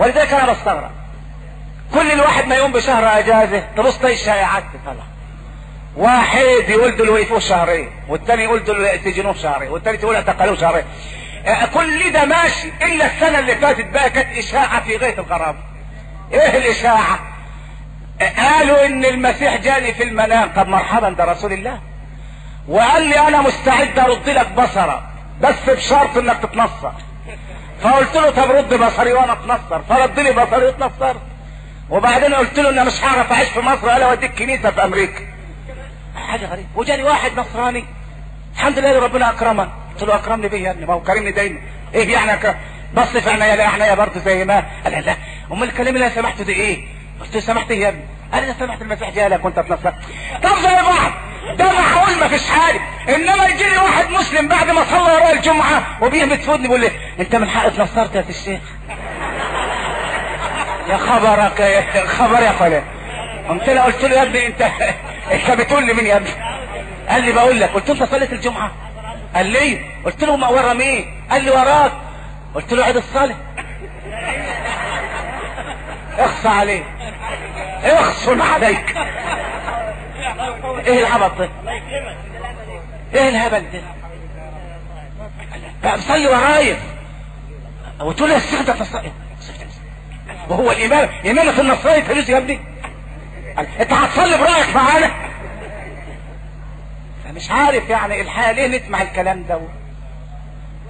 ولذلك انا بستغرب كل الواحد ما يقوم بشهر اجازه تبص تلاقي الشائعات طلع، واحد يقول دول وقفوه شهرين، والتاني يقول دول سجنوه شهرين، والتالت يقول اعتقلوه شهرين. كل ده ماشي الا السنه اللي فاتت بقى كانت اشاعه في غايه الغرابه. ايه الاشاعه؟ قالوا ان المسيح جاني في المنام. طب مرحبا، ده رسول الله وقال لي انا مستعد ارد لك بصرك بس بشرط انك تتنصر. فقلت له طب رد بصري وانا اتنصر، فرد لي بصري واتنصرت. وبعدين قلت له انا مش هعرف اعيش في مصر الا اوديك كنيسه في امريكا. حاجه غريبه. وجاني واحد نصراني الحمد لله ربنا اكرمه. قلت له اكرمني بيه يا ابني؟ ما هو كرمني دايما. ايه يعني اكرم؟ بص في عينيا لا عينيا برضه زي ما قال. لا امال الكلام اللي انا سمحته ده ايه؟ قلت له سمحت ايه يا ابني؟ قال انا سمحت المسيح جالك وانت اتنصرت. طب زي بعض ده معقول ما فيش حاجه. انما يجي لي واحد مسلم بعد ما صلى وراء الجمعه وبيهمت في ودني بيقول لي انت من حق اتنصرت يا الشيخ. يا خبرك يا خبر يا فلان. قمت له قلت له يا ابني انت بتقول لي مين يا ابني؟ قال لي بقول لك. قلت له انت صليت الجمعه؟ قال لي. قلت له ما ورا مين؟ قال لي وراك. قلت له عيد الصلاه. اخصى عليك اخصن عليك. ايه العبط ده؟ ايه الهبل ده؟ بقى مصلي ورايا وتقول لي الشيخ ده تصلي وهو الامام امامة النصراني تجوز يا ابني؟ انت هتصلي برايك معانا؟ فمش عارف يعني الحقيقه ليه نسمع الكلام ده.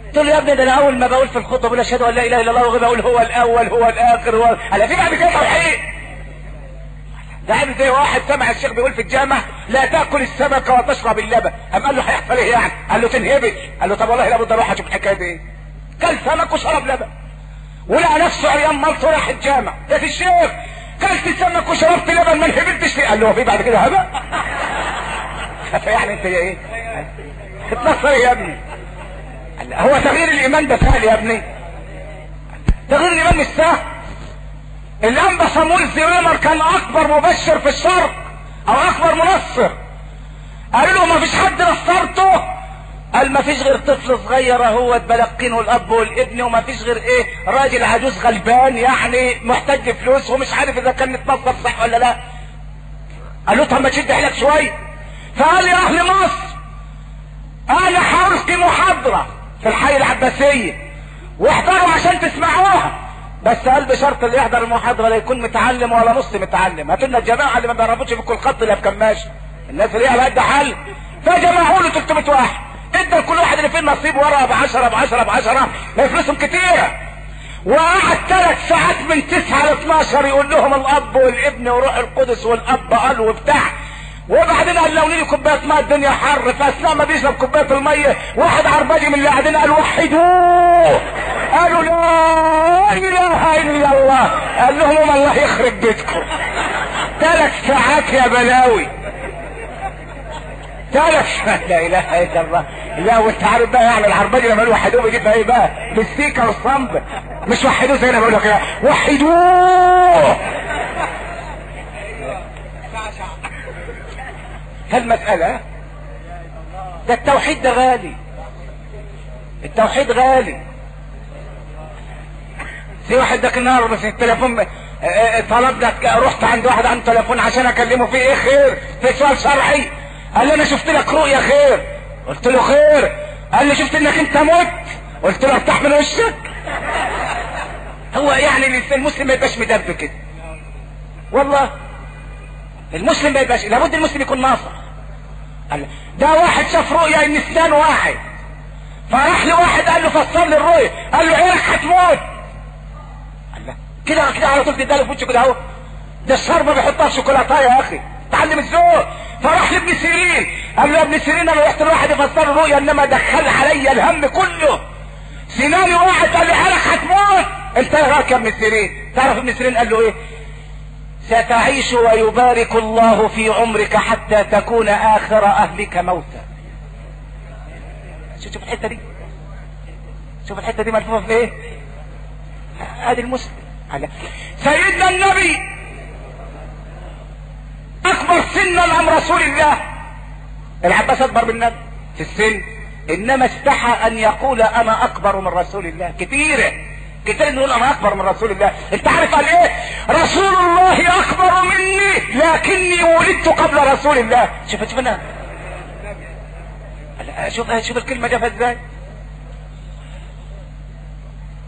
قلت له يا ابني ده انا اول ما بقول في الخطبه بقول اشهد ان لا اله الا الله وبقول هو الاول هو الاخر هو انا في بعد كده توحيد. ده عامل زي واحد سمع الشيخ بيقول في الجامع لا تاكل السمك وتشرب اللبن. قام قال له هيحصل ايه يعني؟ قال له تنهبل. قال له طب والله لابد اروح اشوف الحكايه دي ايه. كل سمك وشرب لبن ولقى نفسه عريان ملط وراح الجامع. يا الشيخ كلت سمك وشربت لبن ما انهبلتش فيه. قال له هو في بعد كده هبل؟ فيعني انت ايه؟ اتنصر يا ابني. هو تغيير الايمان ده سهل يا ابني؟ تغيير الايمان مش سهل. الانبا صامويل زيرينر كان اكبر مبشر في الشرق او اكبر منصر. قالوا له ما فيش حد نصرته. قال ما فيش غير طفل صغير اهو بلقينه الاب والابن وما فيش غير ايه راجل عجوز غلبان يعني محتاج فلوس ومش عارف اذا كان متنصر صح ولا لا. قال له طب ما تشد حيلك شويه. فقال يا اهل مصر انا هلقي محاضره في الحي العباسيه واحضروا عشان تسمعوها بس قال بشرط اللي يحضر المحاضره لا يكون متعلم ولا نص متعلم. هاتوا لنا الجماعه اللي ما بيعرفوش يفكوا الخط اللي بكماشه الناس اللي هي على قد حل. فجمعوا له 300 واحد ادى لكل واحد اللي فيه نصيب ورقه ب10 ما فلوسهم كتيره. وقعد 3 ساعات من 9 ل 12 يقول لهم الاب والابن وروح القدس والاب قال وبتاع. وبعدين قال لو لي كوبايه ميه الدنيا حر. فاثناء ما بيشرب كوبايه الميه واحد عرباجي من اللي قاعدين قال وحدوه. قالوا لا اله الا الله. قال لهم الله يخرب بيتكم 3 ساعات يا بلاوي 3 ساعات. لا اله الا الله. لا وانت عارف بقى يعني العرباجي لما يقول وحدوه بيجيب ايه بقى؟ بالسيكه والصنب. مش وحدوه زي انا بقول لك وحدوه. فالمسألة ده التوحيد ده غالي. التوحيد غالي. في واحد ذاك النهار في التليفون طلبنا رحت عند واحد عنده تليفون عشان اكلمه فيه ايه خير في سؤال شرعي. قال لي انا شفت لك رؤيا خير. قلت له خير. قال لي شفت انك انت مت. قلت له ارتاح من وشك. هو يعني المسلم ما يبقاش مدب كده والله. المسلم ما يبقاش لابد المسلم يكون ناصح. ده واحد شاف رؤيا ان اسنان واحد فراح لواحد قال له فسر لي الرؤيا. قال له عينك هتموت. قال له كده على طول تداله في وشه كده اهو. ده الشرب بيحطها في شوكولاته يا اخي تعلم الذوق. فراح لابن سيرين قال له يا ابن سيرين انا رحت لواحد يفسر الرؤيا انما دخل عليا الهم كله سناني واحد. قال لي عينك هتموت. انت ايه رايك يا ابن سيرين؟ تعرف ابن سيرين قال له ايه؟ ستعيش ويبارك الله في عمرك حتى تكون اخر اهلك موتا. شوف الحته دي. شوف الحته دي ملفوفه في ايه؟ ادي المسلم. سيدنا النبي اكبر سنا ام رسول الله. العباس اكبر من النبي في السن انما استحى ان يقول انا اكبر من رسول الله كتير. كتير نقول انا اكبر من رسول الله. انت عارف قال ايه؟ رسول الله اكبر مني لكني ولدت قبل رسول الله. شوف انا شوف الكلمة جابها ازاي،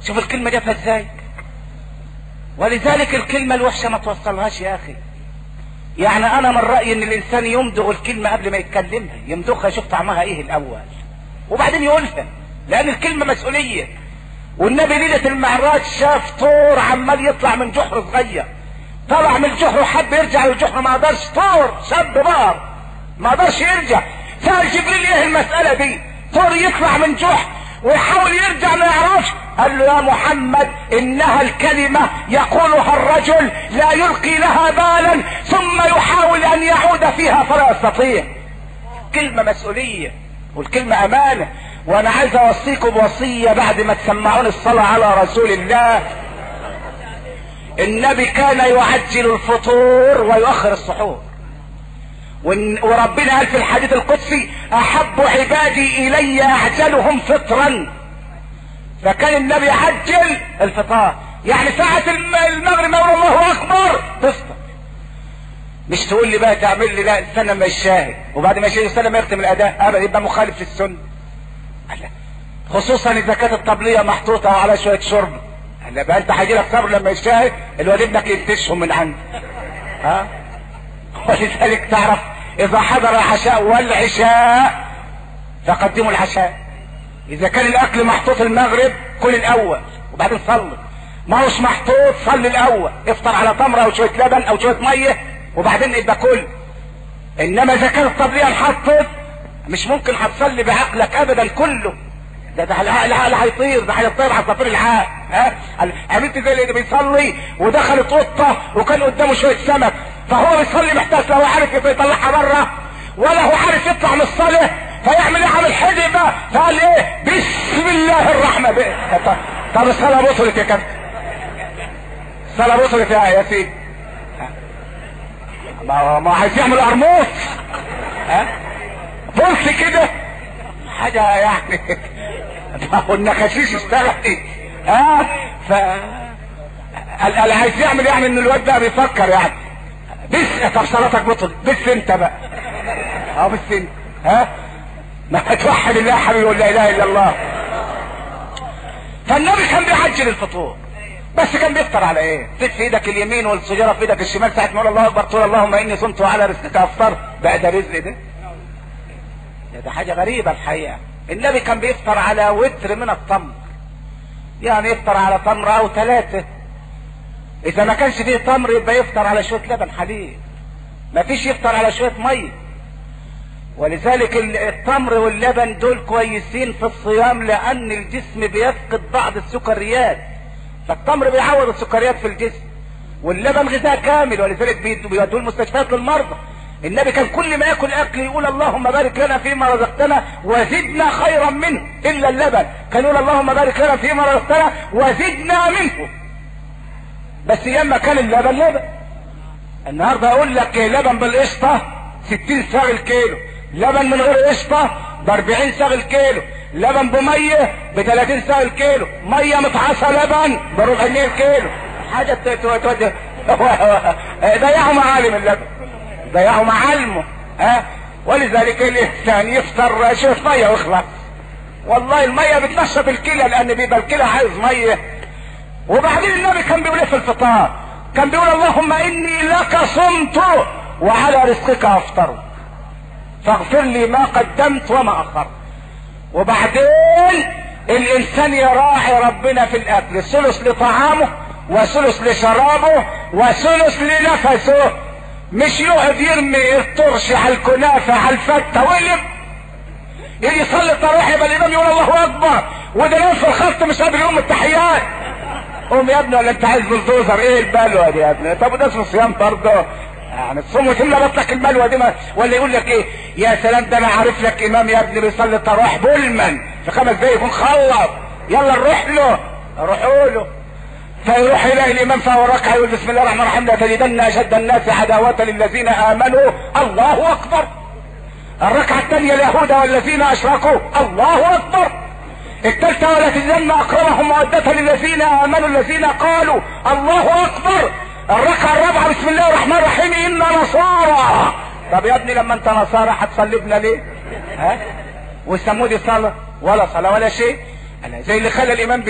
شوف الكلمة جابها ازاي. ولذلك الكلمة الوحشة ما توصلهاش يا اخي. يعني انا من رأيي ان الانسان يمضغ الكلمة قبل ما يتكلمها، يمضغها يشوف طعمها ايه الاول وبعدين يقولها، لان الكلمة مسؤولية. والنبي ليلة المعراج شاف طور عمال يطلع من جحر صغير، طلع من الجحر وحب يرجع للجحر ما قدرش، طور شاب بار ما قدرش يرجع. سأل جبريل ايه المسألة دي؟ طور يطلع من جحر ويحاول يرجع ما يعرفش. قال له يا محمد انها الكلمة يقولها الرجل لا يلقي لها بالا ثم يحاول ان يعود فيها فلا يستطيع. كلمة مسؤولية والكلمة امانة. وانا عايز اوصيكم بوصية بعد ما تسمعون الصلاة على رسول الله. النبي كان يعجل الفطور ويؤخر السحور، وربنا قال في الحديث القدسي احب عبادي الي اعجلهم فطرا. فكان النبي يعجل الفطار، يعني ساعة المغرب يقول الله اكبر تفطر. مش تقول لي بقى تعمل لي لا استنى ما يشاهد وبعد ما يشاهد استنى ما يختم الاداء، ابدا يبقى مخالف للسنة. خصوصا اذا كانت الطبلية محطوطة على شوية شرب، لا بقى انت هيجي لك صبر لما يشاهد الواد ابنك ينتشهم من عندك. ها ولذلك تعرف اذا حضر العشاء والعشاء فقدموا العشاء. اذا كان الاكل محطوط المغرب كل الاول وبعدين صلي، ما هوش محطوط صلي الاول، افطر على تمره او شويه لبن او شويه ميه وبعدين ابقى كل. انما اذا كانت الطبليه انحطت مش ممكن هتصلي بعقلك ابدا كله، ده العقل هيطير، ده هيطير عصافير العقل. ها عملت زي اللي بيصلي ودخلت قطه وكان قدامه شويه سمك، فهو بيصلي محتاج لا هو عارف يطلعها بره ولا هو عارف يطلع من الصلاه، فيعمل ايه؟ عامل حدي بقى، فقال ايه؟ بسم الله الرحمن الرحيم. طب الصلاه بطلت يا كابتن، الصلاه بطلت يا سيدي. ما عايز يعمل قرموط، ها بص كده حاجه يعني والنكاشيش اشتغلت. ها ف قال عايز يعمل يعني ان الواد ده بيفكر يعني بس. طب صلاتك بطل بس انت بقى، بس انت. ها ما توحد الله يا حبيبي ولا لا اله الا الله. فالنبي كان بيعجل الفطور، بس كان بيفطر على ايه؟ في ايدك اليمين والسجاره في ايدك الشمال، ساعه ما يقول الله اكبر تقول اللهم اني صمت وعلى رزقك افطر. بقى ده رزق ده حاجه غريبه الحقيقه. النبي كان بيفطر على وتر من التمر، يعني يفطر على تمر او 3. اذا ما كانش فيه تمر يبقى يفطر على شويه لبن حليب، ما فيش يفطر على شويه ميه. ولذلك التمر واللبن دول كويسين في الصيام لان الجسم بيفقد بعض السكريات، فالتمر بيعوض السكريات في الجسم، واللبن غذاء كامل ولذلك بيودوه المستشفيات للمرضى. النبي كان كل ما ياكل اكل يقول اللهم بارك لنا فيما رزقتنا وزدنا خيرا منه، الا اللبن كان يقول اللهم بارك لنا فيما رزقتنا وزدنا منه. بس ياما كان اللبن لبن. النهارده اقول لك لبن بالقشطه 60 ساغ الكيلو، لبن من غير قشطه ب 40 ساغ الكيلو، لبن بميه ب 30 ساغ الكيلو، ميه متعصى لبن ب 4 جنيه الكيلو. حاجه تودي ضيعوا معالم اللبن، ضيعوا معالمه. ولذلك الانسان يفطر شويه ميه ويخلص. والله الميه بتنشط الكلى لان بيبقى الكلى عايز ميه. وبعدين النبي كان بيقول ايه في الفطار؟ كان بيقول اللهم اني لك صمت وعلى رزقك افطر فاغفر لي ما قدمت وما اخرت. وبعدين الانسان يراعي ربنا في الاكل، ثلث لطعامه وثلث لشرابه وثلث لنفسه، مش يقعد يرمي الطرش على الكنافه على الفته ويقلب. يجي يصلي التراويح يبقى الامام يقول الله اكبر وده نام في الخط مش قادر يقوم التحيات. قوم يا ابني ولا انت عايز بلدوزر؟ ايه البلوه دي يا ابني؟ طب وده اسمه صيام برضه؟ يعني الصوم وتملى بطلك البلوه دي ولا يقول لك ايه؟ يا سلام ده انا عارف لك امام يا ابني بيصلي التراويح بولمن في 5 دقايق يكون خلص، يلا نروح له. روحوا له فيروح يلاقي الامام في اول ركعه يقول بسم الله الرحمن الرحيم لتجدن اشد الناس عداوه للذين امنوا الله اكبر. الركعه الثانيه اليهود والذين اشركوا الله اكبر. الثالثة ولا تجدن اقربهم مودة للذين امنوا الذين قالوا الله اكبر. الركعة الرابعة بسم الله الرحمن الرحيم انا نصارى. طب يا ابني لما انت نصارى هتصلبنا ليه؟ ها؟ ويسموه دي صلاة ولا صلاة ولا شيء. انا زي اللي خلى الامام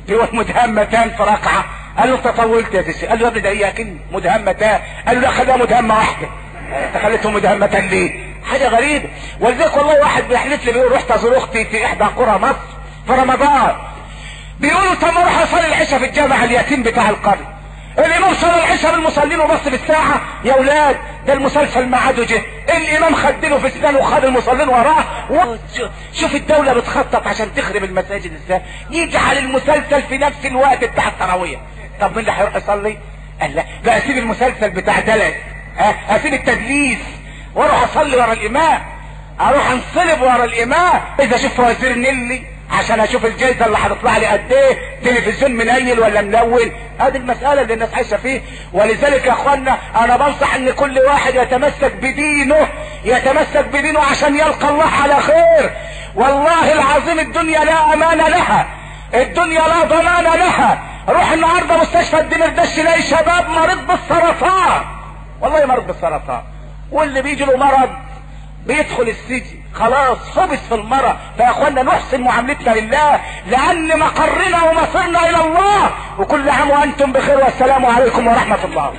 بيقول مدهمتان في ركعة، قال له انت طولت يا سيدي، قال له يا ابني ده هي كلمة مدهمتان، قال له لا خليها مدهمة واحدة. انت خليتهم مدهمتان ليه؟ حاجة غريبة. ولذلك والله واحد بيحلف لي بيقول رحت ازور اختي في احدى قرى مصر في رمضان، بيقولوا طب اروح اصلي العشاء في الجامع اليتيم بتاع القرية. الامام صلى العشاء بالمصلين وبص بالساعة، يا ولاد ده المسلسل ميعاده جه. الامام خدله في اسنانه وخد المصلين وراه. شوف الدولة بتخطط عشان تخرب المساجد ازاي، يجعل المسلسل في نفس الوقت بتاع التراويح. طب مين اللي هيروح يصلي؟ قال لا بقى اسيب المسلسل بتاع دلع، اسيب التدليس واروح اصلي ورا الامام، اروح انصلب ورا الامام. اذا شوف وزير نيلي عشان اشوف الجايزه اللي هتطلع لي قد ايه، تلفزيون منيل ولا ملون، هذه المساله اللي الناس عايشه فيه. ولذلك يا اخوانا انا بنصح ان كل واحد يتمسك بدينه، يتمسك بدينه عشان يلقى الله على خير. والله العظيم الدنيا لا امان لها، الدنيا لا ضمان لها. روح النهارده مستشفى الدمرداش تلاقي شباب مريض بالسرطان، والله مريض بالسرطان، واللي بيجي له مرض بيدخل السجن خلاص حبس في المرض. فيا اخوانا نحسن معاملتنا لله، لان مقرنا ومصيرنا الى الله. وكل عام وانتم بخير، والسلام عليكم ورحمة الله.